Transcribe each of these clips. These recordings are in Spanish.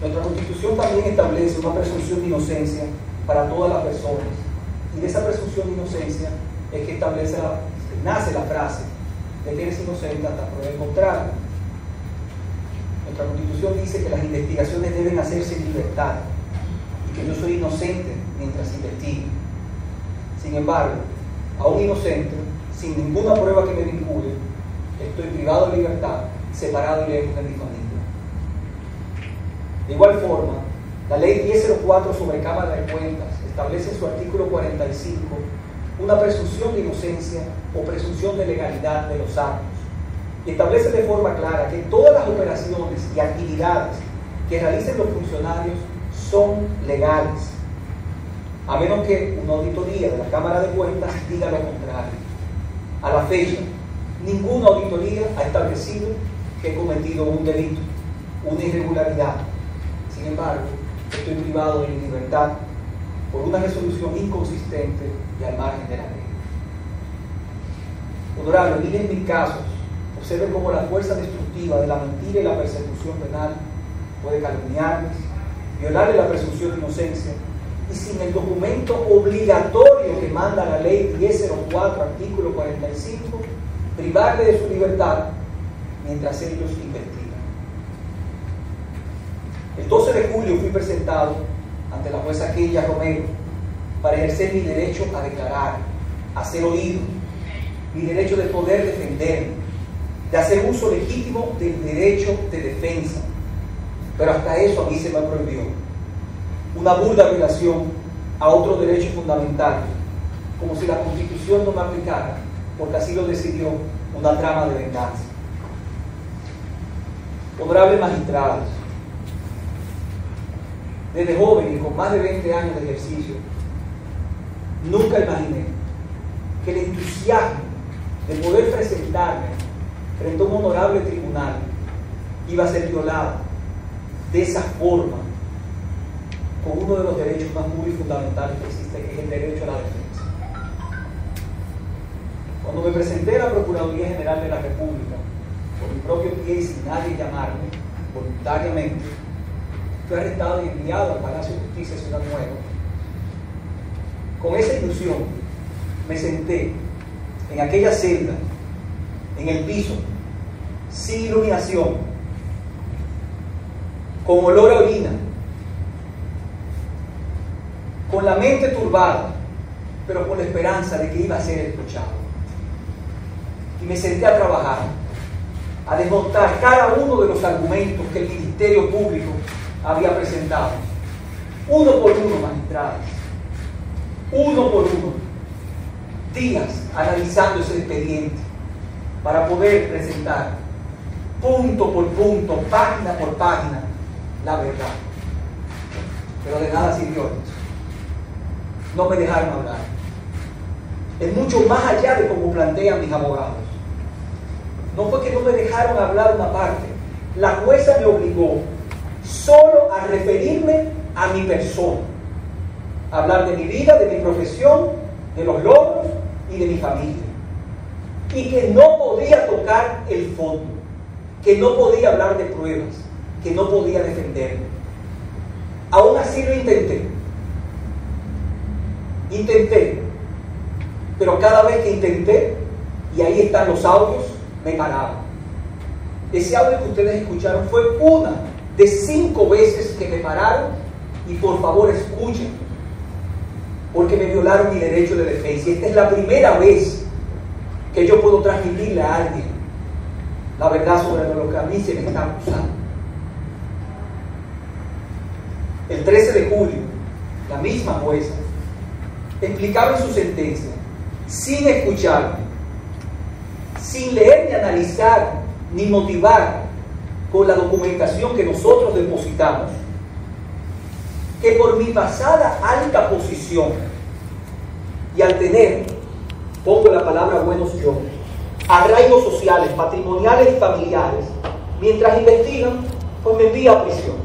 Nuestra Constitución también establece una presunción de inocencia para todas las personas. Y de esa presunción de inocencia es que nace la frase de que eres inocente hasta prueba contraria. Nuestra Constitución dice que las investigaciones deben hacerse en libertad y que yo soy inocente mientras investigo. Sin embargo, a un inocente, sin ninguna prueba que me vincule, estoy privado de libertad, separado y lejos de mi familia. De igual forma, la Ley 1004 sobre Cámara de Cuentas establece en su artículo 45 una presunción de inocencia o presunción de legalidad de los actos. Y establece de forma clara que todas las operaciones y actividades que realicen los funcionarios son legales, a menos que una auditoría de la Cámara de Cuentas diga lo contrario. A la fecha, ninguna auditoría ha establecido que he cometido un delito, una irregularidad. Sin embargo, estoy privado de mi libertad por una resolución inconsistente y al margen de la ley. Honorable, miren mis casos, observen cómo la fuerza destructiva de la mentira y la persecución penal puede calumniarles, violarle la presunción de inocencia y sin el documento obligatorio que manda la Ley 1004, artículo 45, privarle de su libertad mientras ellos investigan. El 12 de julio fui presentado ante la jueza Keila Romero para ejercer mi derecho a declarar, a ser oído, mi derecho de poder defenderme, de hacer uso legítimo del derecho de defensa. Pero hasta eso a mí se me prohibió. Una burda violación a otro derecho fundamental, como si la Constitución no me aplicara, porque así lo decidió una trama de venganza. Honorables magistrados, desde joven y con más de 20 años de ejercicio, nunca imaginé que el entusiasmo de poder presentarme frente a un honorable tribunal iba a ser violado de esa forma, con uno de los derechos más muy fundamentales que existe, que es el derecho a la defensa. Cuando me presenté a la Procuraduría General de la República, por mi propio pie y sin nadie llamarme, voluntariamente, fui arrestado y enviado al Palacio de Justicia de Ciudad Nueva. Con esa ilusión me senté en aquella celda, en el piso, sin iluminación, con olor a orina, con la mente turbada, pero con la esperanza de que iba a ser escuchado. Y me senté a trabajar, a desmontar cada uno de los argumentos que el Ministerio Público había presentado, uno por uno, magistrados, uno por uno, días analizando ese expediente para poder presentar punto por punto, página por página, la verdad. Pero de nada sirvió eso. No me dejaron hablar. Es mucho más allá de como plantean mis abogados. No fue que no me dejaron hablar una parte. La jueza me obligó solo a referirme a mi persona, a hablar de mi vida, de mi profesión, de los logros y de mi familia. Y que no podía tocar el fondo, que no podía hablar de pruebas, que no podía defenderme. Aún así lo intenté, pero cada vez que intenté, y ahí están los audios, me paraban. Ese audio que ustedes escucharon fue una de 5 veces que me pararon, y por favor escuchen, porque me violaron mi derecho de defensa. Y esta es la primera vez que yo puedo transmitirle a alguien la verdad sobre lo que a mí se me está acusando. El 13 de julio, la misma jueza explicaba en su sentencia, sin escucharme, sin leer ni analizar ni motivar con la documentación que nosotros depositamos, que por mi pasada alta posición y al tener, pongo la palabra buenos yo, arraigos sociales, patrimoniales y familiares, mientras investigan, pues me envía a prisión.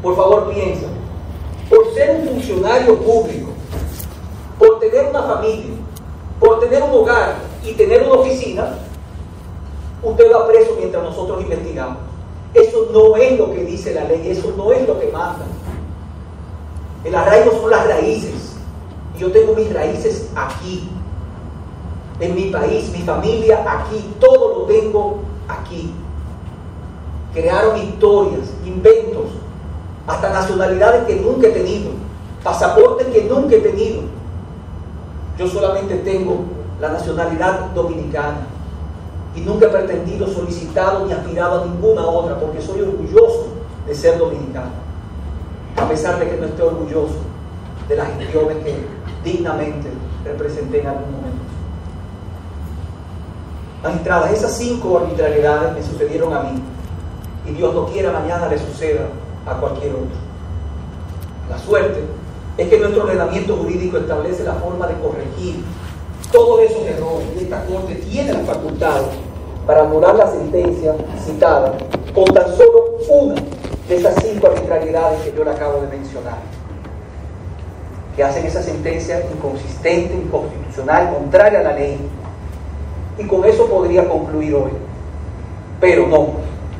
Por favor, piensa, por ser un funcionario público, por tener una familia, por tener un hogar y tener una oficina, usted va preso mientras nosotros investigamos. Eso no es lo que dice la ley, eso no es lo que manda. El arraigo son las raíces. Y yo tengo mis raíces aquí, en mi país, mi familia aquí, todo lo tengo aquí. Crearon historias, inventos, hasta nacionalidades que nunca he tenido, pasaportes que nunca he tenido. Yo solamente tengo la nacionalidad dominicana y nunca he pretendido, solicitado ni aspirado a ninguna otra, porque soy orgulloso de ser dominicano, a pesar de que no estoy orgulloso de las gestiones que dignamente representé en algún momento. Magistradas, esas 5 arbitrariedades me sucedieron a mí, y Dios no quiera mañana le suceda a cualquier otro. La suerte es que nuestro ordenamiento jurídico establece la forma de corregir todos esos errores, y esta Corte tiene la facultad para anular la sentencia citada con tan solo una de esas 5 arbitrariedades que yo le acabo de mencionar, que hacen esa sentencia inconsistente, inconstitucional, contraria a la ley. Y con eso podría concluir hoy. Pero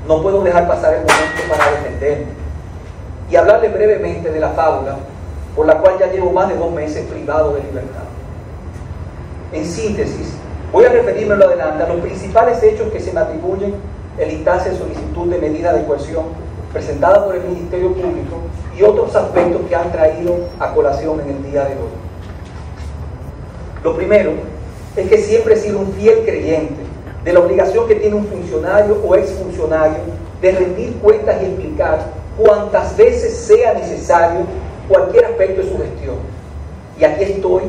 no puedo dejar pasar el momento para defenderme y hablarle brevemente de la fábula por la cual ya llevo más de 2 meses privado de libertad. En síntesis, voy a referirme en lo adelante a los principales hechos que se me atribuyen en la instancia de solicitud de medida de coerción presentada por el Ministerio Público y otros aspectos que han traído a colación en el día de hoy. Lo primero es que siempre he sido un fiel creyente de la obligación que tiene un funcionario o exfuncionario de rendir cuentas y explicar cuantas veces sea necesario cualquier aspecto de su gestión. Y aquí estoy,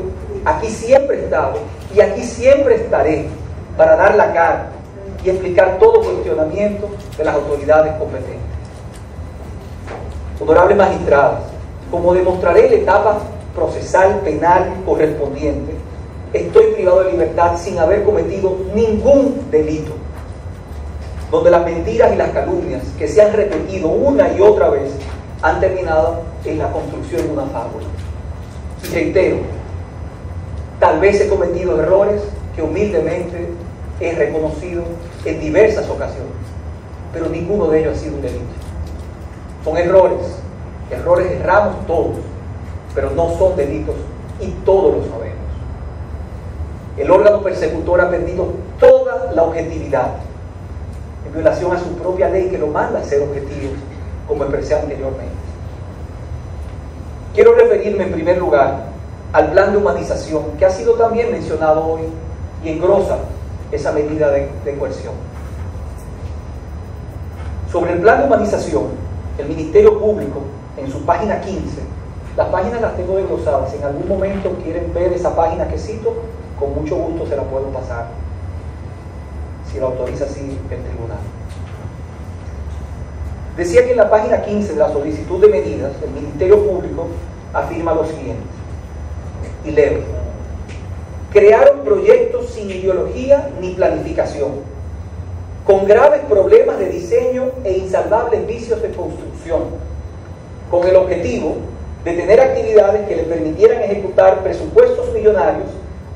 aquí siempre he estado y aquí siempre estaré para dar la cara y explicar todo cuestionamiento de las autoridades competentes. Honorables magistrados, como demostraré en la etapa procesal penal correspondiente, estoy privado de libertad sin haber cometido ningún delito, donde las mentiras y las calumnias que se han repetido una y otra vez han terminado en la construcción de una fábula. Y reitero, tal vez he cometido errores que humildemente he reconocido en diversas ocasiones, pero ninguno de ellos ha sido un delito. Son errores erramos todos, pero no son delitos y todos lo sabemos. El órgano persecutor ha perdido toda la objetividad en violación a su propia ley que lo manda a ser objetivo, como expresé anteriormente. Quiero referirme en primer lugar al plan de humanización que ha sido también mencionado hoy y engrosa esa medida de coerción. Sobre el plan de humanización, el Ministerio Público, en su página 15, las páginas las tengo desglosadas, si en algún momento quieren ver esa página que cito, con mucho gusto se la puedo pasar, si lo autoriza así el tribunal. Decía que en la página 15 de la solicitud de medidas, el Ministerio Público afirma lo siguiente, y leo: crearon proyectos sin ideología ni planificación, con graves problemas de diseño e insalvables vicios de construcción, con el objetivo de tener actividades que le permitieran ejecutar presupuestos millonarios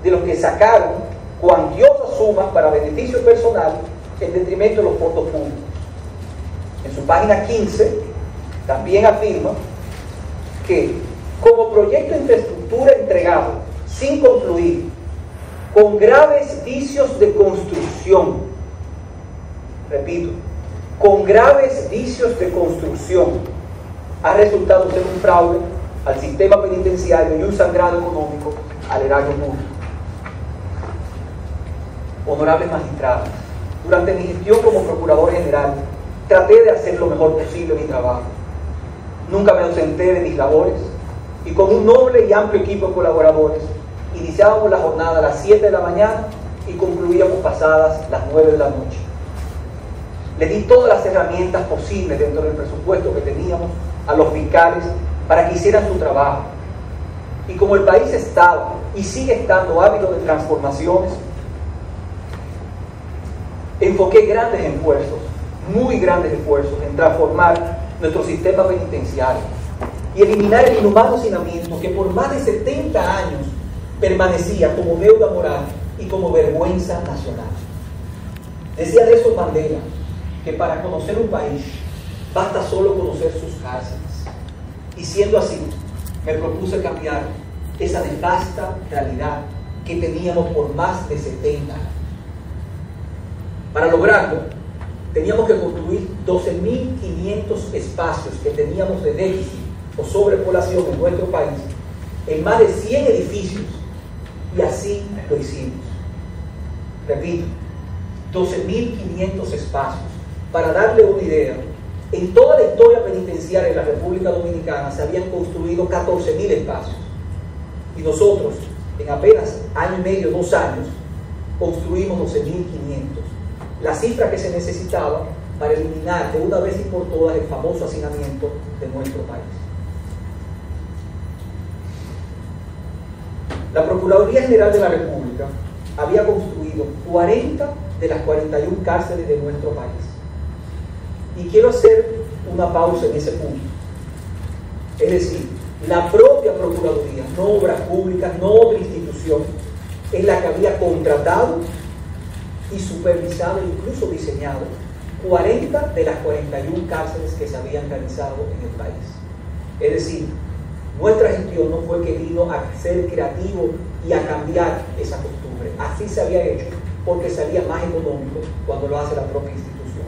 de los que sacaron cuantiosas sumas para beneficio personal en detrimento de los fondos públicos. En su página 15 también afirma que como proyecto de infraestructura entregado sin concluir, con graves vicios de construcción, repito, con graves vicios de construcción, ha resultado ser un fraude al sistema penitenciario y un sangrado económico al erario público. Honorables magistrados, durante mi gestión como Procurador General, traté de hacer lo mejor posible mi trabajo. Nunca me ausenté de mis labores y con un noble y amplio equipo de colaboradores iniciábamos la jornada a las 7 de la mañana y concluíamos pasadas las 9 de la noche. Le di todas las herramientas posibles dentro del presupuesto que teníamos a los fiscales para que hicieran su trabajo. Y como el país estaba y sigue estando ávido de transformaciones, enfoqué grandes esfuerzos, muy grandes esfuerzos, en transformar nuestro sistema penitenciario y eliminar el inhumano hacinamiento que por más de 70 años permanecía como deuda moral y como vergüenza nacional. Decía Nelson Mandela que para conocer un país basta solo conocer sus cárceles. Y siendo así, me propuse cambiar esa nefasta realidad que teníamos por más de 70 años. Para lograrlo, teníamos que construir 12.500 espacios que teníamos de déficit o sobrepoblación en nuestro país en más de 100 edificios, y así lo hicimos. Repito, 12.500 espacios. Para darle una idea, en toda la historia penitenciaria de la República Dominicana se habían construido 14.000 espacios, y nosotros en apenas año y medio, 2 años, construimos 12.500, la cifra que se necesitaba para eliminar de una vez y por todas el famoso hacinamiento de nuestro país. La Procuraduría General de la República había construido 40 de las 41 cárceles de nuestro país. Y quiero hacer una pausa en ese punto. Es decir, la propia Procuraduría, no Obras Públicas, no otra institución, es la que había contratado y supervisado e incluso diseñado 40 de las 41 cárceles que se habían realizado en el país. Es decir, nuestra gestión no fue que vino a ser creativo y a cambiar esa costumbre. Así se había hecho porque salía más económico cuando lo hace la propia institución.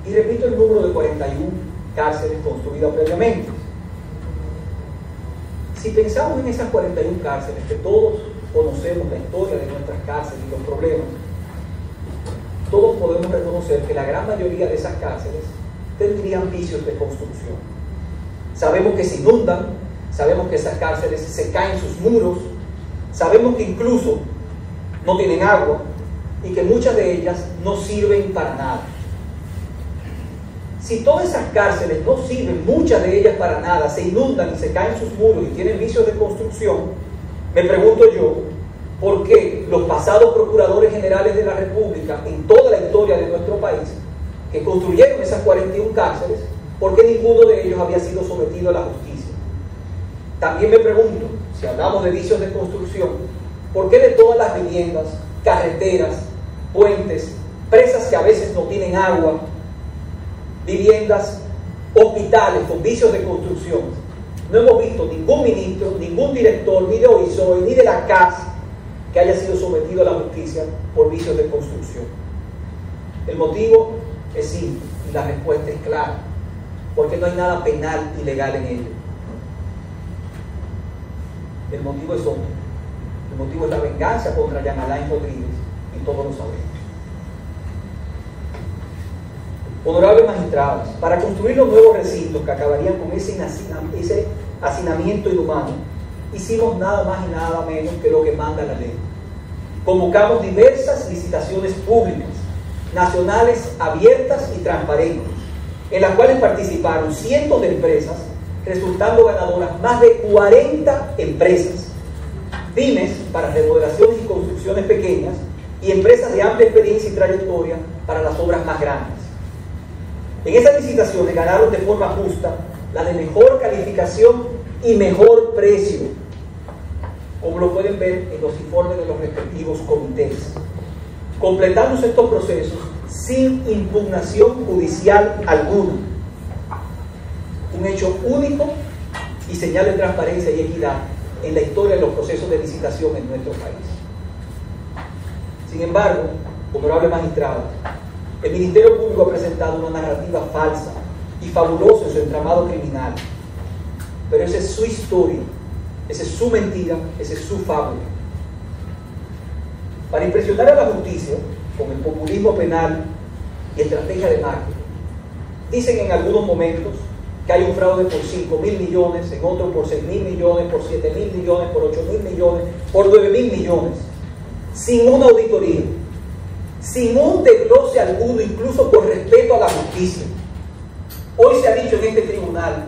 Y repito el número de 41 cárceles construidas previamente. Si pensamos en esas 41 cárceles, que todos conocemos la historia de nuestras cárceles y los problemas, todos podemos reconocer que la gran mayoría de esas cárceles tendrían vicios de construcción. Sabemos que se inundan, sabemos que esas cárceles se caen sus muros, sabemos que incluso no tienen agua y que muchas de ellas no sirven para nada. Si todas esas cárceles no sirven, muchas de ellas para nada, se inundan y se caen sus muros y tienen vicios de construcción, me pregunto yo, ¿por qué los pasados procuradores generales de la República en toda la historia de nuestro país, que construyeron esas 41 cárceles, por qué ninguno de ellos había sido sometido a la justicia? También me pregunto, si hablamos de vicios de construcción, ¿por qué de todas las viviendas, carreteras, puentes, presas que a veces no tienen agua, viviendas, hospitales con vicios de construcción, no hemos visto ningún ministro, ningún director, ni de OISOE, ni de la CAS, que haya sido sometido a la justicia por vicios de construcción? El motivo es simple y la respuesta es clara: porque no hay nada penal y legal en ello. El motivo es otro. El motivo es la venganza contra Jean Alain Rodríguez, y todos lo sabemos. Honorables magistrados, para construir los nuevos recintos que acabarían con ese hacinamiento inhumano, hicimos nada más y nada menos que lo que manda la ley. Convocamos diversas licitaciones públicas, nacionales, abiertas y transparentes, en las cuales participaron cientos de empresas, resultando ganadoras más de 40 empresas, pymes para remodelaciones y construcciones pequeñas, y empresas de amplia experiencia y trayectoria para las obras más grandes. En esas licitaciones ganaron de forma justa la de mejor calificación y mejor precio, como lo pueden ver en los informes de los respectivos comités. Completamos estos procesos sin impugnación judicial alguna, un hecho único y señal de transparencia y equidad en la historia de los procesos de licitación en nuestro país. Sin embargo, honorables magistrados, el Ministerio Público ha presentado una narrativa falsa y fabulosa en su entramado criminal, pero esa es su historia, esa es su mentira, esa es su fábula. Para impresionar a la justicia con el populismo penal y estrategia de marketing, dicen en algunos momentos que hay un fraude por 5.000 millones, en otros por 6.000 millones, por 7.000 millones, por 8.000 millones, por 9.000 millones, sin una auditoría, sin un desglose alguno, incluso por respeto a la justicia. Hoy se ha dicho en este tribunal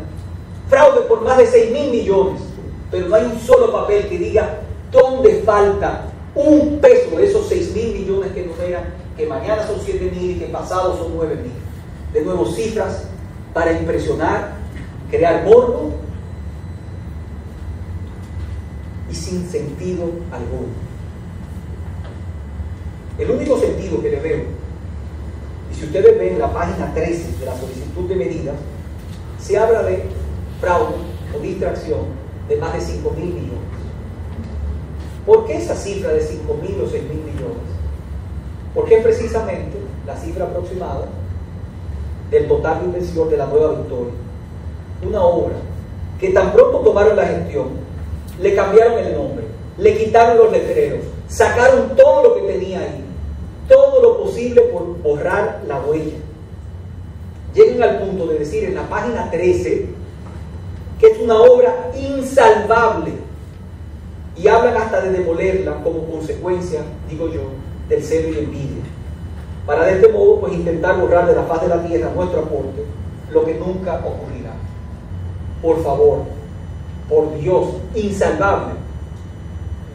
fraude por más de 6.000 millones, pero no hay un solo papel que diga dónde falta un peso de esos 6.000 millones que enumeran, que mañana son 7.000 y que pasado son 9.000. De nuevo, cifras para impresionar, crear morbo y sin sentido alguno. El único sentido que le veo, y si ustedes ven la página 13 de la solicitud de medida, se habla de fraude o distracción de más de 5.000 millones. ¿Por qué esa cifra de 5.000 o 6.000 millones? Porque es precisamente la cifra aproximada del total de inversión de la Nueva Victoria. Una obra que tan pronto tomaron la gestión, le cambiaron el nombre, le quitaron los letreros, sacaron todo lo que tenía ahí, todo lo posible por borrar la huella. Llegan al punto de decir en la página 13 que es una obra insalvable y hablan hasta de demolerla como consecuencia, digo yo, del celo y envidia, para de este modo pues intentar borrar de la faz de la tierra nuestro aporte, lo que nunca ocurrirá. Por favor, por Dios, insalvable,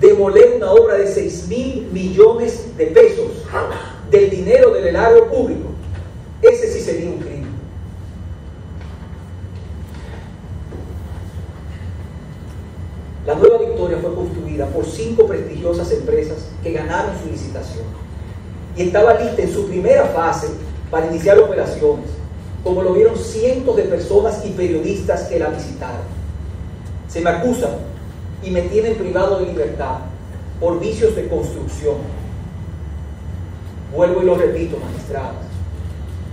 demoler una obra de 6.000 millones de pesos del dinero del erario público, ese sí sería un crimen. La Nueva Victoria fue construida por 5 prestigiosas empresas que ganaron su licitación y estaba lista en su primera fase para iniciar operaciones, como lo vieron cientos de personas y periodistas que la visitaron. Se me acusa y me tienen privado de libertad por vicios de construcción. Vuelvo y lo repito, magistrados.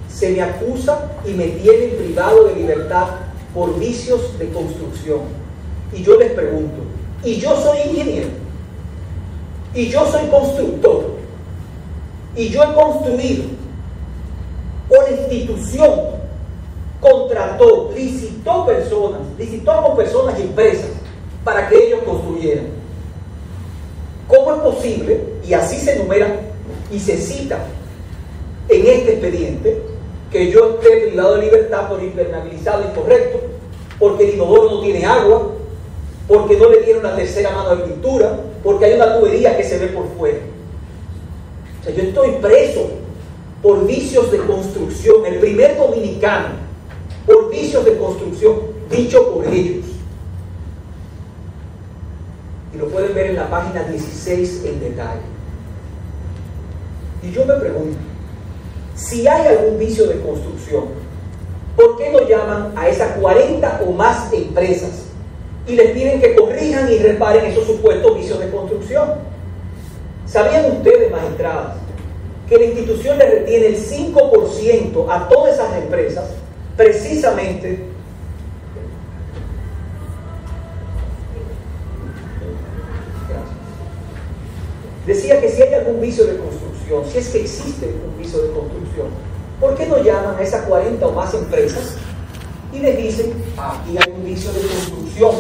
Se me acusa y me tienen privado de libertad por vicios de construcción. Y yo les pregunto, y yo soy ingeniero, y yo soy constructor, y yo he construido, o la institución contrató, licitó con personas y empresas para que ellos construyeran. ¿Cómo es posible? Y así se enumera y se cita en este expediente que yo esté privado de libertad por impermeabilizado incorrecto, porque el inodoro no tiene agua, porque no le dieron la tercera mano de pintura, porque hay una tubería que se ve por fuera. O sea, yo estoy preso por vicios de construcción, el primer dominicano por vicios de construcción, dicho por ellos. Y lo pueden ver en la página 16 en detalle. Y yo me pregunto, si hay algún vicio de construcción, ¿por qué no llaman a esas 40 o más empresas y les piden que corrijan y reparen esos supuestos vicios de construcción? ¿Sabían ustedes, magistrados, que la institución le retiene el 5% a todas esas empresas precisamente decía que si hay algún vicio de construcción, si es que existe un vicio de construcción, ¿por qué no llaman a esas 40 o más empresas y les dicen, aquí hay un vicio de construcción?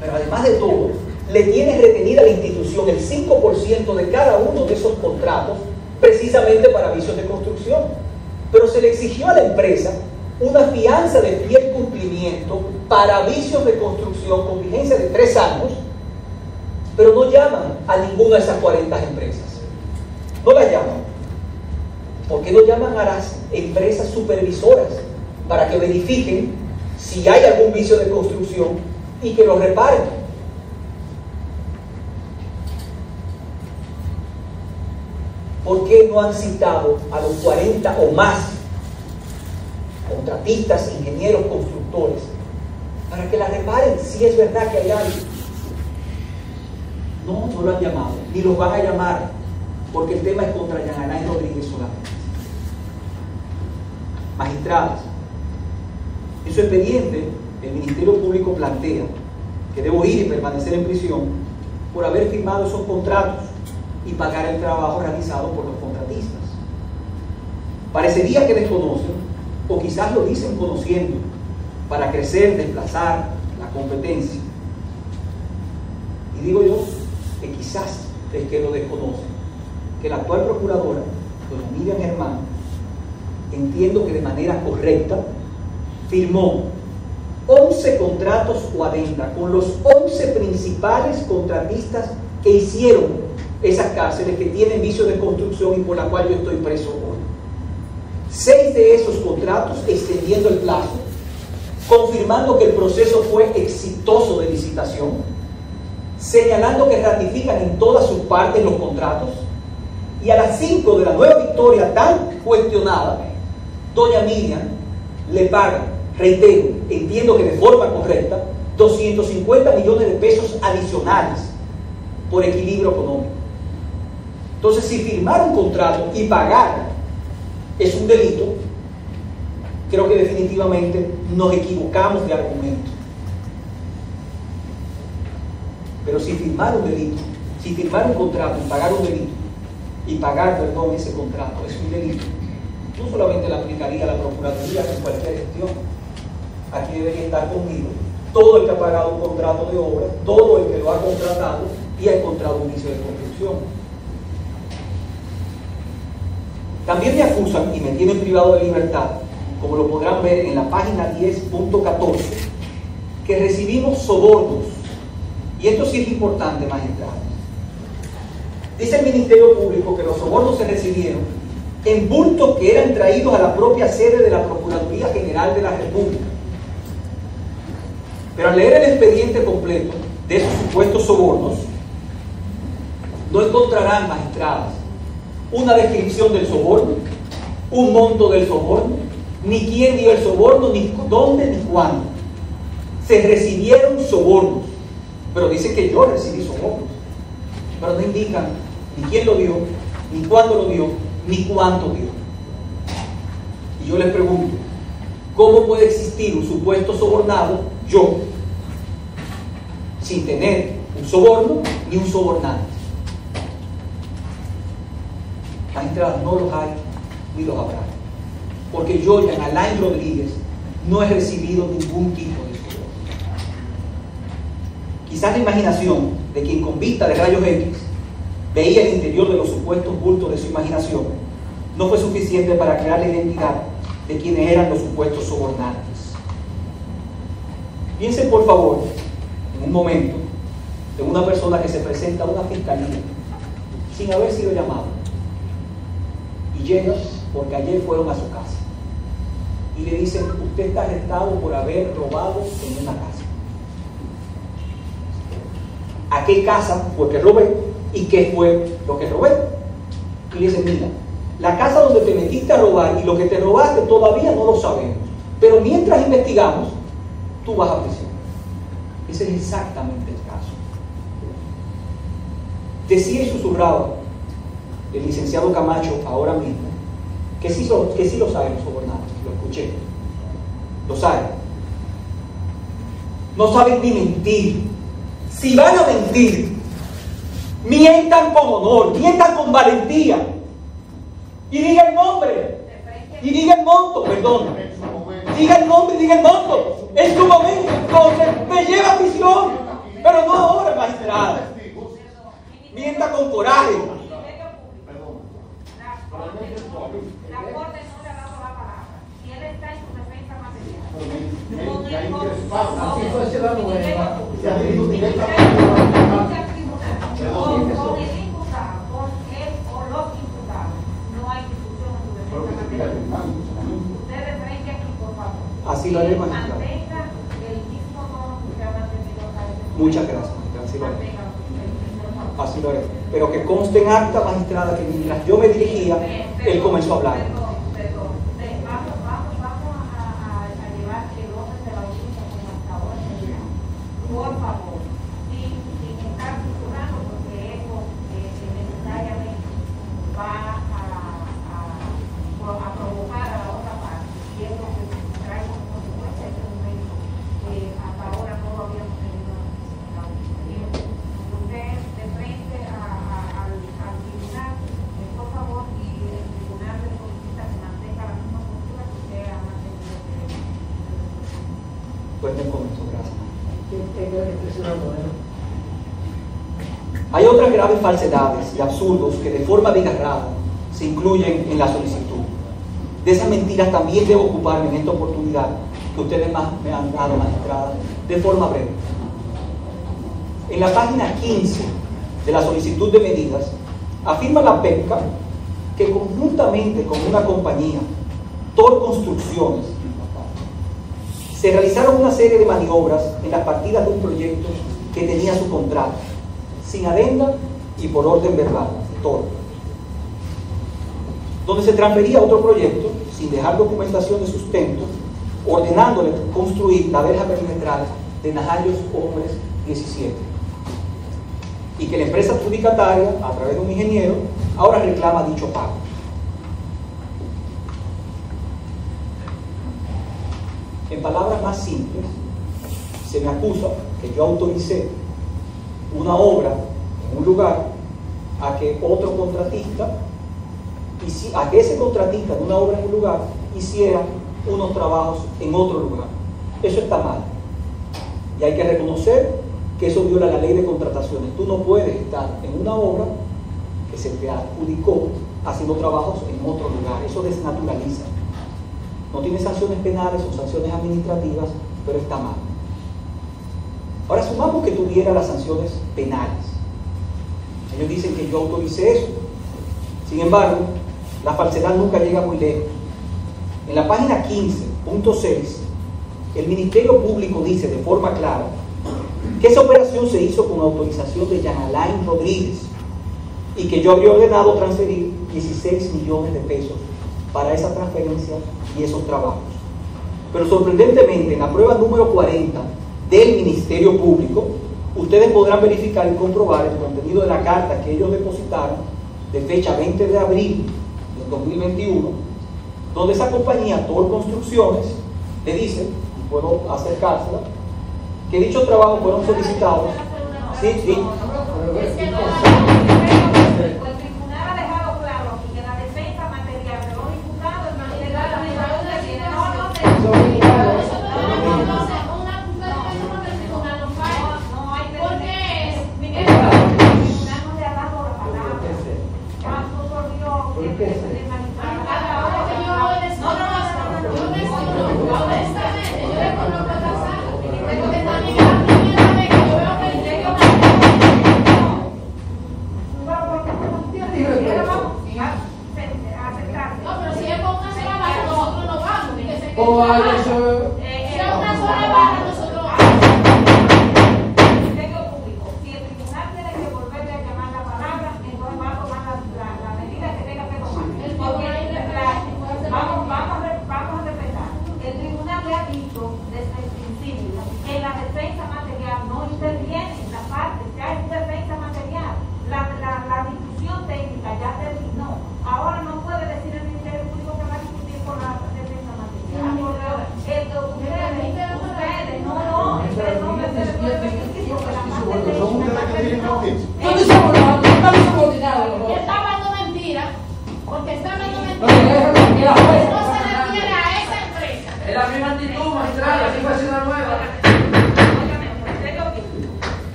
Pero además de todo, le tiene retenida a la institución el 5% de cada uno de esos contratos precisamente para vicios de construcción. Pero se le exigió a la empresa una fianza de fiel cumplimiento para vicios de construcción con vigencia de 3 años, pero no llaman a ninguna de esas 40 empresas. No las llaman. ¿Por qué no llaman a las empresas supervisoras para que verifiquen si hay algún vicio de construcción y que lo reparen? ¿Por qué no han citado a los 40 o más contratistas, ingenieros, constructores para que la reparen si es verdad que hay algo? No lo han llamado, ni los van a llamar, porque el tema es contra Yananay Rodríguez solamente. Magistrados, en su expediente, el Ministerio Público plantea que debo ir y permanecer en prisión por haber firmado esos contratos y pagar el trabajo realizado por los contratistas. Parecería que desconocen, o quizás lo dicen conociendo, para crecer, desplazar la competencia. Y digo yo que quizás es que lo desconocen, que la actual procuradora, doña Miriam Germán, entiendo que de manera correcta, firmó 11 contratos o adenda con los 11 principales contratistas que hicieron esas cárceles que tienen vicios de construcción y por la cual yo estoy preso hoy. 6 de esos contratos extendiendo el plazo, confirmando que el proceso fue exitoso de licitación, señalando que ratifican en todas sus partes los contratos Y a las 5 de la Nueva Victoria, tan cuestionada, doña Miriam le paga, reitero, entiendo que de forma correcta, 250 millones de pesos adicionales por equilibrio económico. Entonces, si firmar un contrato y pagar es un delito, creo que definitivamente nos equivocamos de argumento. Pero si firmar un delito, si firmar un contrato y pagar un delito, y pagar, perdón, ese contrato es un delito, no solamente le aplicaría a la Procuraduría en cualquier gestión. Aquí debería estar conmigo todo el que ha pagado un contrato de obra, todo el que lo ha contratado y ha encontrado un inicio de construcción. También me acusan y me tienen privado de libertad, como lo podrán ver en la página 10.14, que recibimos sobornos. Y esto sí es importante, magistrados. Dice el Ministerio Público que los sobornos se recibieron en bultos que eran traídos a la propia sede de la Procuraduría General de la República. Pero al leer el expediente completo de esos supuestos sobornos, no encontrarán, magistradas, una descripción del soborno, un monto del soborno, ni quién dio el soborno, ni dónde, ni cuándo. Se recibieron sobornos, pero dicen que yo recibí sobornos, pero no indican ni quién lo dio, ni cuándo lo dio, ni cuánto dio. Y yo les pregunto, ¿cómo puede existir un supuesto sobornado, yo, sin tener un soborno ni un sobornante? Magistrados, no los hay ni los habrá, porque yo, Jean Alain Rodríguez, no he recibido ningún tipo de soborno. Quizás la imaginación de quien con vista de rayos X veía el interior de los supuestos bultos de su imaginación no fue suficiente para crear la identidad de quienes eran los supuestos sobornantes. Piensen por favor en un momento de una persona que se presenta a una fiscalía sin haber sido llamado y llega porque ayer fueron a su casa y le dicen: usted está arrestado por haber robado en una casa. ¿A qué casa fue que robé? ¿Y qué fue lo que robé? Y le dicen: mira, la casa donde te metiste a robar y lo que te robaste todavía no lo sabemos, pero mientras investigamos, tú vas a prisión. Ese es exactamente el caso. Decía y susurraba el licenciado Camacho ahora mismo que sí lo saben los sobornados. Lo escuché. Lo saben. No saben ni mentir. Si van a mentir, mientan con honor, mientan con valentía. Y diga el nombre. Y diga el monto, perdón. Diga el nombre y diga el monto. En su momento, entonces, me lleva a prisión. Pero no ahora, magistrada. Mienta con coraje. La Corte no le ha dado la palabra. Si él está en su defensa material, con el imputado, con él o los imputados, no hay discusión en su defensa material. Usted de frente aquí, por favor. Así lo haré, magistrada. Mantenga el mismo tono que usted ha mantenido acá. Muchas gracias, así lo haré. Así lo haré. Pero que conste en acta, magistrada, que mientras yo me dirigía, él comenzó a hablar. Perdón. Vamos a llevar el orden de la audiencia como hasta ahora. Por favor, sin estar susurrando, porque eso necesariamente va a provocar a la otra parte. Y es lo que trae como consecuencia este momento que hasta ahora no lo habíamos tenido en la audiencia. Usted de frente al tribunal, por favor, y el tribunal le solicita que mantenga la misma postura que usted ha mantenido. Cuenten con eso, gracias. Hay otras graves falsedades y absurdos que de forma desgarrada se incluyen en la solicitud. De esas mentiras también debo ocuparme en esta oportunidad que ustedes me han dado, magistrada, de forma breve. En la página 15 de la solicitud de medidas, afirma la PEPCA que conjuntamente con una compañía, Tor Construcciones, se realizaron una serie de maniobras en las partidas de un proyecto que tenía su contrato, sin adenda y por orden verbal, Tor. donde se transfería a otro proyecto sin dejar documentación de sustento, ordenándole construir la verja perimetral de Najarios Hombres 17. Y que la empresa adjudicataria, a través de un ingeniero, ahora reclama dicho pago. En palabras más simples, se me acusa que yo autoricé una obra en un lugar a que otro contratista, a que ese contratista de una obra en un lugar hiciera unos trabajos en otro lugar. Eso está mal. Y hay que reconocer que eso viola la ley de contrataciones. Tú no puedes estar en una obra que se te adjudicó haciendo trabajos en otro lugar. Eso desnaturaliza. No tiene sanciones penales, son sanciones administrativas, pero está mal. Ahora sumamos que tuviera las sanciones penales. Ellos dicen que yo autoricé eso. Sin embargo, la falsedad nunca llega muy lejos. En la página 15.6, el Ministerio Público dice de forma clara que esa operación se hizo con autorización de Jean Alain Rodríguez y que yo habría ordenado transferir 16 millones de pesos para esa transferencia y esos trabajos. Pero sorprendentemente, en la prueba número 40 del Ministerio Público, ustedes podrán verificar y comprobar el contenido de la carta que ellos depositaron de fecha 20 de abril del 2021, donde esa compañía, Tor Construcciones, le dice, y puedo acercársela, que dichos trabajos fueron solicitados. Sí. El tribunal ha dejado claro que la defensa material de los imputados es material de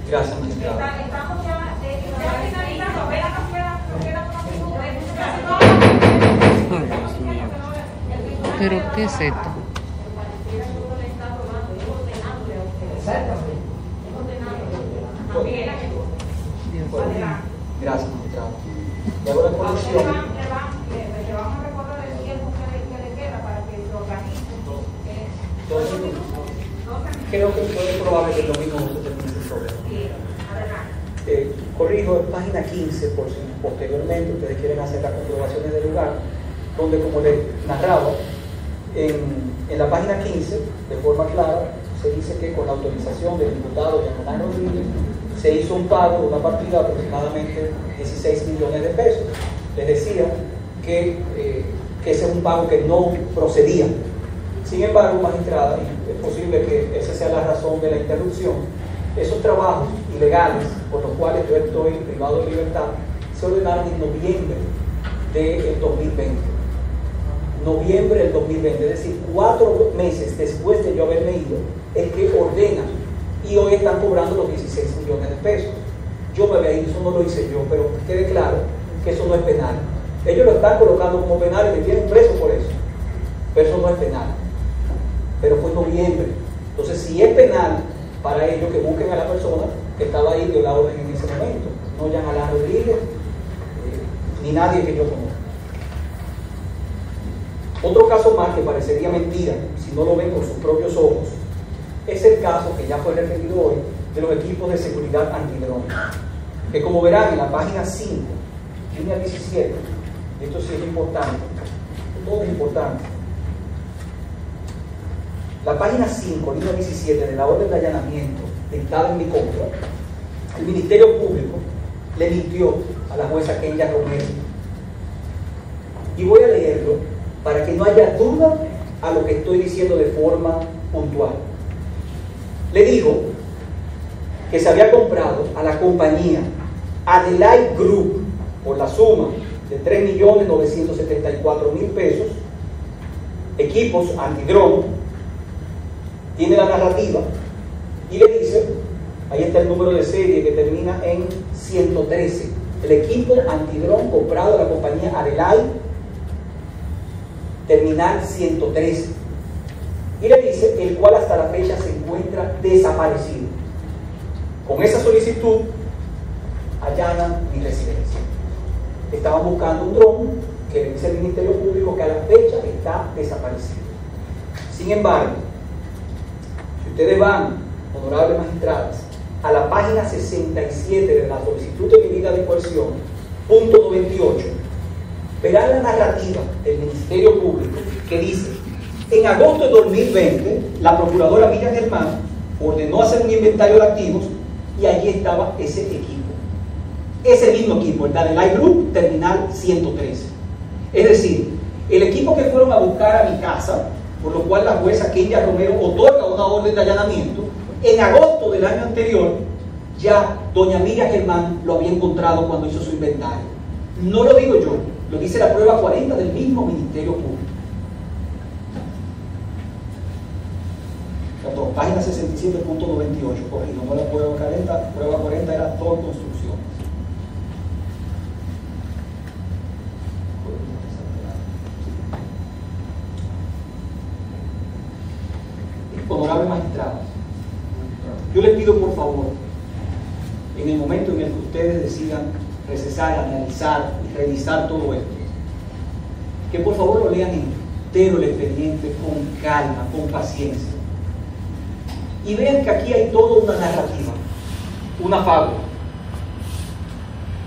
Gracias, magistrado. ¿Pero qué es esto? Gracias, magistrado. Y hago la corrección. Le vamos a recordar el tiempo que le queda para que se organice. Creo que es probable que el domingo no se termine ese problema. Sí, adelante. corrijo, en página 15, por si posteriormente ustedes quieren hacer las comprobaciones del lugar, donde, como les narraba, en la página 15, de forma clara, se dice que con la autorización del diputado Jean Alain Rodríguez se hizo un pago de una partida de aproximadamente 16 millones de pesos. Les decía que ese es un pago que no procedía. Sin embargo, magistrada, y es posible que esa sea la razón de la interrupción, esos trabajos ilegales por los cuales yo estoy privado de libertad se ordenaron en noviembre del 2020. Noviembre del 2020, es decir, 4 meses después de yo haberme ido, es que ordenan, y hoy están cobrando los 16 millones de pesos. Yo me había ido, eso no lo hice yo, pero quede claro que eso no es penal. Ellos lo están colocando como penal y me tienen preso por eso, pero eso no es penal. Pero fue en noviembre. Entonces, si es penal para ellos, que busquen a la persona que estaba ahí de la orden en ese momento, no Jean Alain Rodríguez, ni nadie que yo conozca. Otro caso más que parecería mentira si no lo ven con sus propios ojos es el caso que ya fue referido hoy de los equipos de seguridad antidrón, que, como verán en la página 5, línea 17, esto sí es importante, todo es importante. La página 5, línea 17 de la orden de allanamiento dictada en mi contra, el Ministerio Público le mintió a la jueza Kenya Romero. Y voy a leerlo para que no haya duda a lo que estoy diciendo de forma puntual. Le digo que se había comprado a la compañía Adelaide Group por la suma de 3.974.000 pesos equipos antidrón. Tiene la narrativa y le dice, ahí está el número de serie que termina en 113, el equipo antidrón comprado a la compañía Adelaide, terminal 113, y le dice el cual hasta la fecha se encuentra desaparecido. Con esa solicitud allanan mi residencia. Estaban buscando un dron que le dice el Ministerio Público que a la fecha está desaparecido. Sin embargo, si ustedes van, honorables magistradas, a la página 67 de la solicitud de medida de coerción, punto 98, verán la narrativa del Ministerio Público que dice: en agosto de 2020, la procuradora Miriam Germán ordenó hacer un inventario de activos y allí estaba ese equipo. Ese mismo equipo, el de Adelaide Group, terminal 113. Es decir, el equipo que fueron a buscar a mi casa, por lo cual la jueza Kenya Romero otorga una orden de allanamiento, en agosto del año anterior, ya doña Miriam Germán lo había encontrado cuando hizo su inventario. No lo digo yo, lo dice la prueba 40 del mismo Ministerio Público. Perdón, página 67.98, corrido, no la prueba 40, prueba 40 era todo construcción. Honorables magistrados, yo les pido por favor, en el momento en el que ustedes decidan recesar, analizar y revisar todo esto, que por favor lo lean entero el expediente con calma, con paciencia, y vean que aquí hay toda una narrativa, una fábula,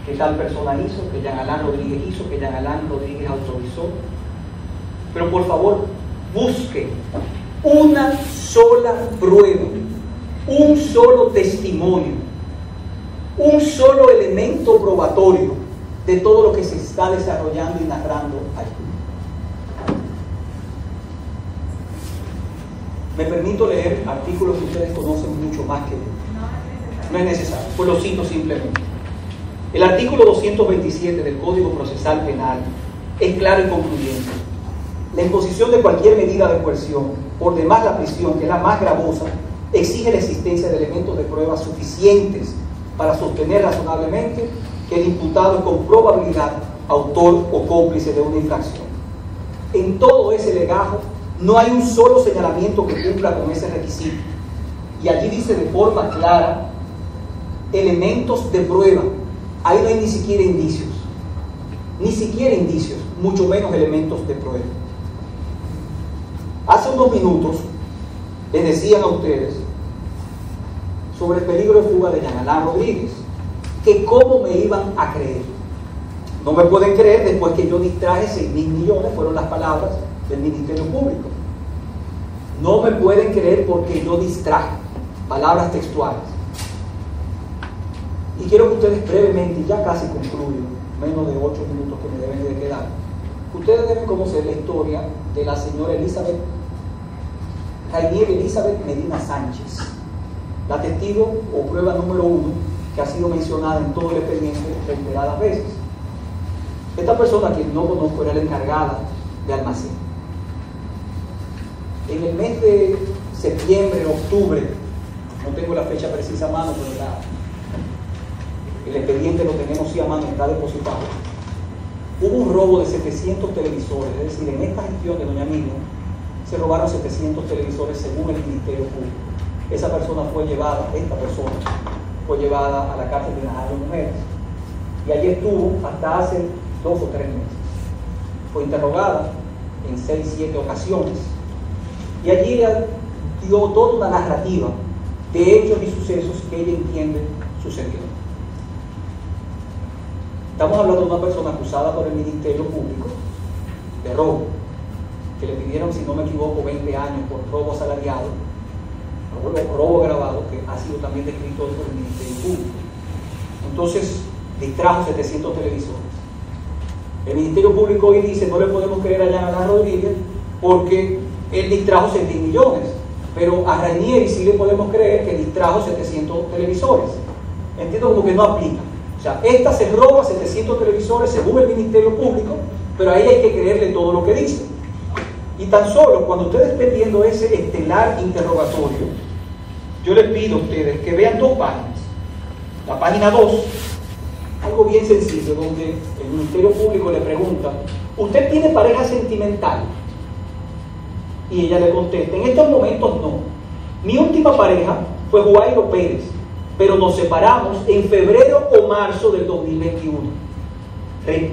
que tal persona hizo, que Jean Alain Rodríguez hizo, que Jean Alain Rodríguez autorizó. Pero por favor, busquen una sola prueba, un solo testimonio, un solo elemento probatorio de todo lo que se está desarrollando y narrando aquí. Me permito leer artículos que ustedes conocen mucho más que yo. No es necesario, pues lo cito simplemente. El artículo 227 del Código Procesal Penal es claro y concluyente. La imposición de cualquier medida de coerción, por demás la prisión, que es la más gravosa, exige la existencia de elementos de prueba suficientes para sostener razonablemente que el imputado es con probabilidad autor o cómplice de una infracción. En todo ese legajo no hay un solo señalamiento que cumpla con ese requisito. Y allí dice de forma clara, elementos de prueba. Ahí no hay ni siquiera indicios, mucho menos elementos de prueba. Hace unos minutos les decían a ustedes sobre el peligro de fuga de Jean Alain Rodríguez, que cómo me iban a creer. No me pueden creer después que yo distraje 6.000 millones, fueron las palabras del Ministerio Público. No me pueden creer porque yo distraje, palabras textuales. Y quiero que ustedes brevemente, ya casi concluyo, menos de 8 minutos que me deben de quedar, ustedes deben conocer la historia de la señora Rainier Elizabeth Medina Sánchez, la testigo o prueba número 1 que ha sido mencionada en todo el expediente reiteradas veces. Esta persona, que no conozco, era la encargada de almacén. En el mes de septiembre, octubre, no tengo la fecha precisa a mano, pero el expediente lo tenemos sí a mano, está depositado. Hubo un robo de 700 televisores, es decir, en esta gestión de doña Miriam se robaron 700 televisores según el Ministerio Público. Esta persona fue llevada a la cárcel de Najayo Mujeres y allí estuvo hasta hace 2 o 3 meses. Fue interrogada en 6 o 7 ocasiones y allí ella dio toda una narrativa de hechos y sucesos que ella entiende sucedieron. Estamos hablando de una persona acusada por el Ministerio Público de robo, que le pidieron, si no me equivoco, 20 años por robo asalariado, robo agravado, que ha sido también descrito por el Ministerio Público. Entonces, distrajo 700 televisores. El Ministerio Público hoy dice, no le podemos creer a Yana Rodríguez porque él distrajo 6.000 millones, pero a Rainier sí le podemos creer que distrajo 700 televisores. Entiendo como que no aplica. O sea, esta se roba 700 televisores según el Ministerio Público, pero a ella hay que creerle todo lo que dice. Y tan solo cuando ustedes estén viendo ese estelar interrogatorio, yo les pido a ustedes que vean 2 páginas. La página 2, algo bien sencillo, donde el Ministerio Público le pregunta, ¿usted tiene pareja sentimental? Y ella le contesta, en estos momentos no. Mi última pareja fue Juairo Pérez, pero nos separamos en febrero o marzo del 2021.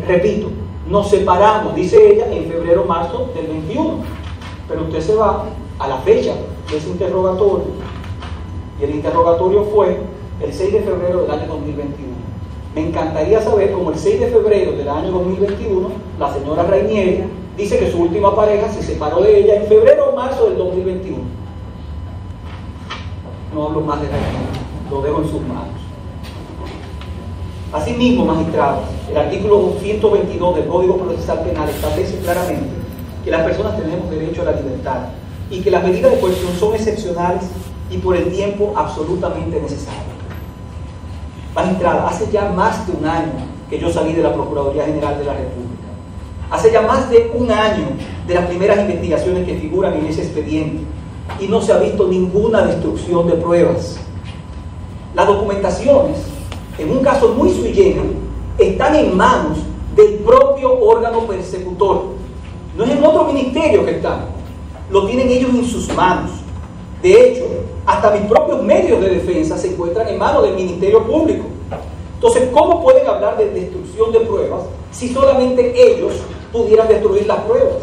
Repito, nos separamos, dice ella, en febrero o marzo del 21. Pero usted se va a la fecha de ese interrogatorio, y el interrogatorio fue el 6 de febrero del año 2021. Me encantaría saber cómo el 6 de febrero del año 2021 la señora Rainier dice que su última pareja se separó de ella en febrero o marzo del 2021. No hablo más de Rainier, lo dejo en sus manos. Asimismo, magistrado, el artículo 222 del Código Procesal Penal establece claramente que las personas tenemos derecho a la libertad y que las medidas de coerción son excepcionales y por el tiempo absolutamente necesarias. Magistrada, hace ya más de 1 año que yo salí de la Procuraduría General de la República. Hace ya más de 1 año de las primeras investigaciones que figuran en ese expediente y no se ha visto ninguna destrucción de pruebas. Las documentaciones, en un caso muy sui generis, están en manos del propio órgano persecutor. No es en otro ministerio que están, lo tienen ellos en sus manos. De hecho, hasta mis propios medios de defensa se encuentran en manos del Ministerio Público. Entonces, ¿cómo pueden hablar de destrucción de pruebas si solamente ellos pudieran destruir las pruebas?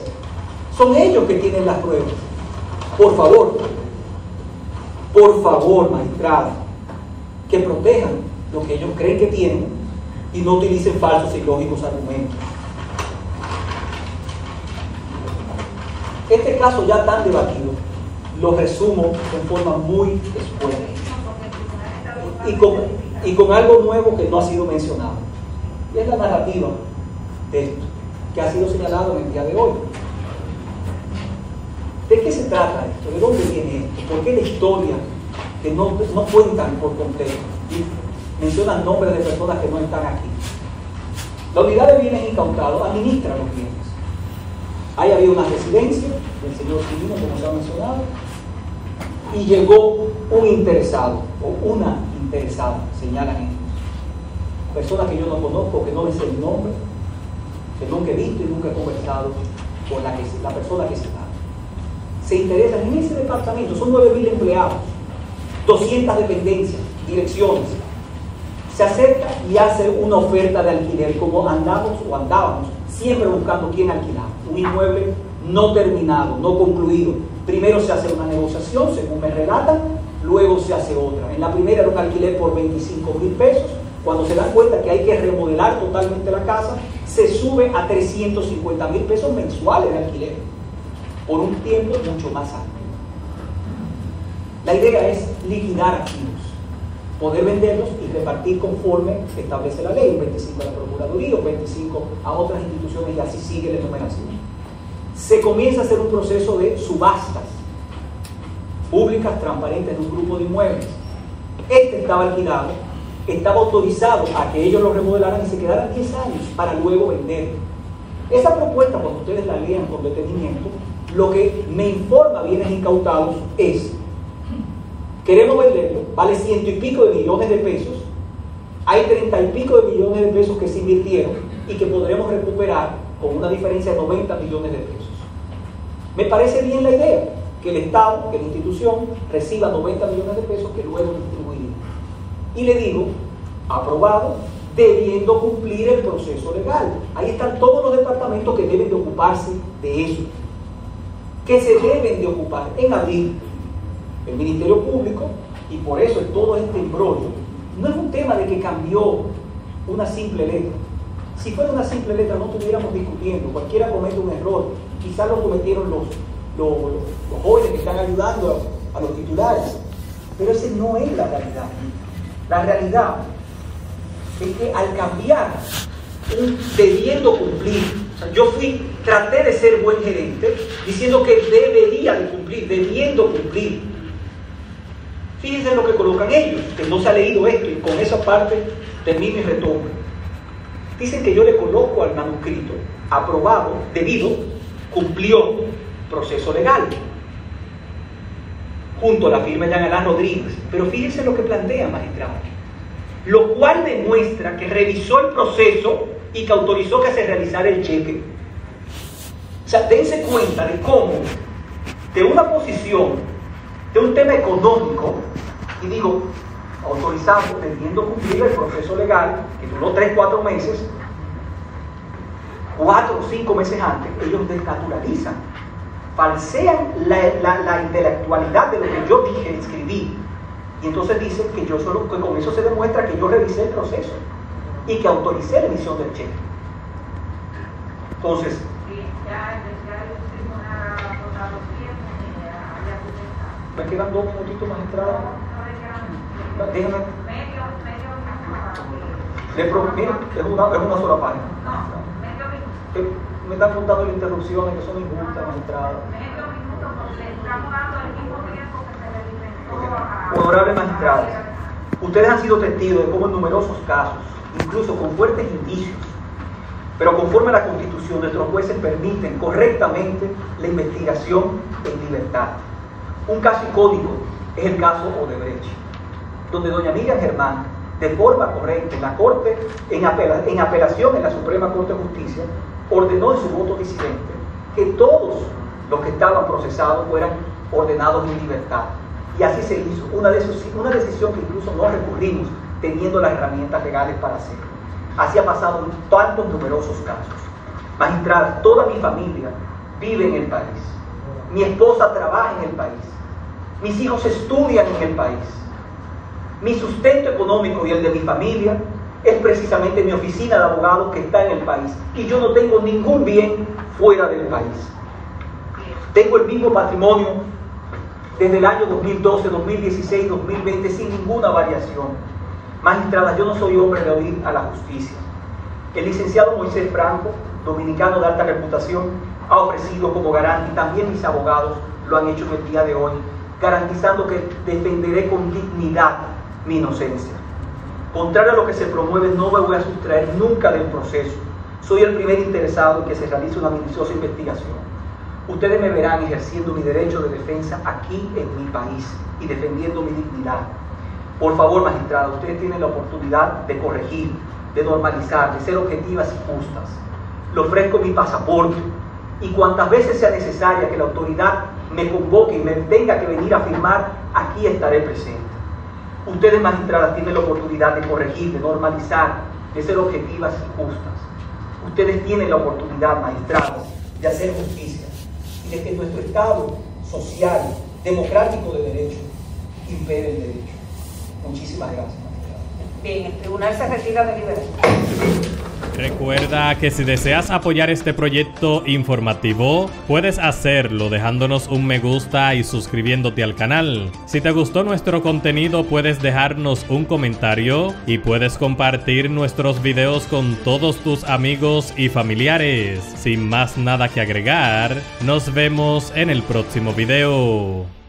Son ellos que tienen las pruebas. Por favor, magistrada, que protejan lo que ellos creen que tienen y no utilicen falsos e ilógicos argumentos. Este caso ya tan debatido lo resumo en forma muy expuesta y con algo nuevo que no ha sido mencionado, y es la narrativa de esto que ha sido señalado en el día de hoy. ¿De qué se trata esto? ¿De dónde viene esto? ¿Por qué la historia que no cuentan por completo y mencionan nombres de personas que no están aquí? La unidad de bienes incautados administra los bienes. Ahí había una residencia del señor Quirino, como se ha mencionado, y llegó un interesado o una interesada, señalan ellos. Personas que yo no conozco, que no les sé el nombre, que nunca he visto y nunca he conversado con la persona que se da. Se interesan en ese departamento, son 9.000 empleados, 200 dependencias, direcciones. Se acerca y hace una oferta de alquiler, como andábamos siempre buscando quién alquilar. Un inmueble no terminado, no concluido. Primero se hace una negociación, según me relatan, luego se hace otra. En la primera era un alquiler por 25.000 pesos, Cuando se dan cuenta que hay que remodelar totalmente la casa, se sube a 350,000 pesos mensuales de alquiler, por un tiempo mucho más amplio. La idea es liquidar activos, poder venderlos y repartir conforme establece la ley, un 25 a la Procuraduría, un 25 a otras instituciones, y así sigue la enumeración. Se comienza a hacer un proceso de subastas públicas, transparentes, de un grupo de inmuebles. Este estaba alquilado, estaba autorizado a que ellos lo remodelaran y se quedaran 10 años para luego venderlo. Esa propuesta, cuando ustedes la lean con detenimiento, lo que me informa bienes incautados es: queremos venderlo, vale 100 y pico de millones de pesos, hay 30 y pico de millones de pesos que se invirtieron y que podremos recuperar con una diferencia de 90 millones de pesos. Me parece bien la idea que el Estado, que la institución reciba 90 millones de pesos que luego distribuiría. Y le digo, aprobado, debiendo cumplir el proceso legal. Ahí están todos los departamentos que deben de ocuparse de eso, que se deben de ocupar en abril. El Ministerio Público, y por eso es todo este embrollo, no es un tema de que cambió una simple letra. Si fuera una simple letra no estuviéramos discutiendo, cualquiera comete un error, quizás lo cometieron los jóvenes que están ayudando a los titulares, pero esa no es la realidad. La realidad es que al cambiar un debiendo cumplir, o sea, yo traté de ser buen gerente diciendo que debería de cumplir, debiendo cumplir. Fíjense en lo que colocan ellos, que no se ha leído esto, y con esa parte termino y retomo. Dicen que yo le coloco al manuscrito aprobado, debido, cumplió proceso legal, junto a la firma de Jean Alain Rodríguez. Pero fíjense lo que plantea, magistrado, lo cual demuestra que revisó el proceso y que autorizó que se realizara el cheque. O sea, dense cuenta de cómo de una posición, de un tema económico, y digo, autorizado, debiendo cumplir el proceso legal, que duró 3-4 meses, 4 o 5 meses antes, ellos desnaturalizan, falsean la intelectualidad de lo que yo dije, escribí, y entonces dicen que yo solo, que con eso se demuestra que yo revisé el proceso y que autoricé la emisión del cheque. Entonces, me quedan 2 minutitos, magistrado. Déjame. Mira, es una sola página. Me están contando las interrupciones que son injustas, magistrado. Honorables magistrados, ustedes han sido testigos de cómo en numerosos casos, incluso con fuertes indicios, pero conforme a la Constitución, nuestros jueces permiten correctamente la investigación en libertad. Un caso icónico es el caso Odebrecht, donde doña Miriam Germán, de forma correcta, en la Corte, en apelación en la Suprema Corte de Justicia, ordenó en su voto disidente que todos los que estaban procesados fueran ordenados en libertad. Y así se hizo, una decisión que incluso no recurrimos, teniendo las herramientas legales para hacerlo. Así ha pasado en tantos numerosos casos. Magistrada, toda mi familia vive en el país. Mi esposa trabaja en el país. Mis hijos estudian en el país. Mi sustento económico y el de mi familia es precisamente mi oficina de abogado que está en el país. Y yo no tengo ningún bien fuera del país. Tengo el mismo patrimonio desde el año 2012, 2016, 2020, sin ninguna variación. Magistrada, yo no soy hombre de oír a la justicia. El licenciado Moisés Franco, dominicano de alta reputación, ha ofrecido como garante, y también mis abogados lo han hecho en el día de hoy, garantizando que defenderé con dignidad mi inocencia. Contrario a lo que se promueve, no me voy a sustraer nunca del proceso. Soy el primer interesado en que se realice una minuciosa investigación. Ustedes me verán ejerciendo mi derecho de defensa aquí en mi país y defendiendo mi dignidad. Por favor, magistrada, ustedes tienen la oportunidad de corregir, de normalizar, de ser objetivas y justas. Le ofrezco mi pasaporte y cuantas veces sea necesaria que la autoridad me convoque y me tenga que venir a firmar, aquí estaré presente. Ustedes, magistradas, tienen la oportunidad de corregir, de normalizar, de ser objetivas y justas. Ustedes tienen la oportunidad, magistradas, de hacer justicia y de que nuestro Estado social, democrático de derecho, impere el derecho. Muchísimas gracias, magistrada. Bien, el tribunal se retira deliberado. Recuerda que si deseas apoyar este proyecto informativo, puedes hacerlo dejándonos un me gusta y suscribiéndote al canal. Si te gustó nuestro contenido, puedes dejarnos un comentario y puedes compartir nuestros videos con todos tus amigos y familiares. Sin más nada que agregar, nos vemos en el próximo video.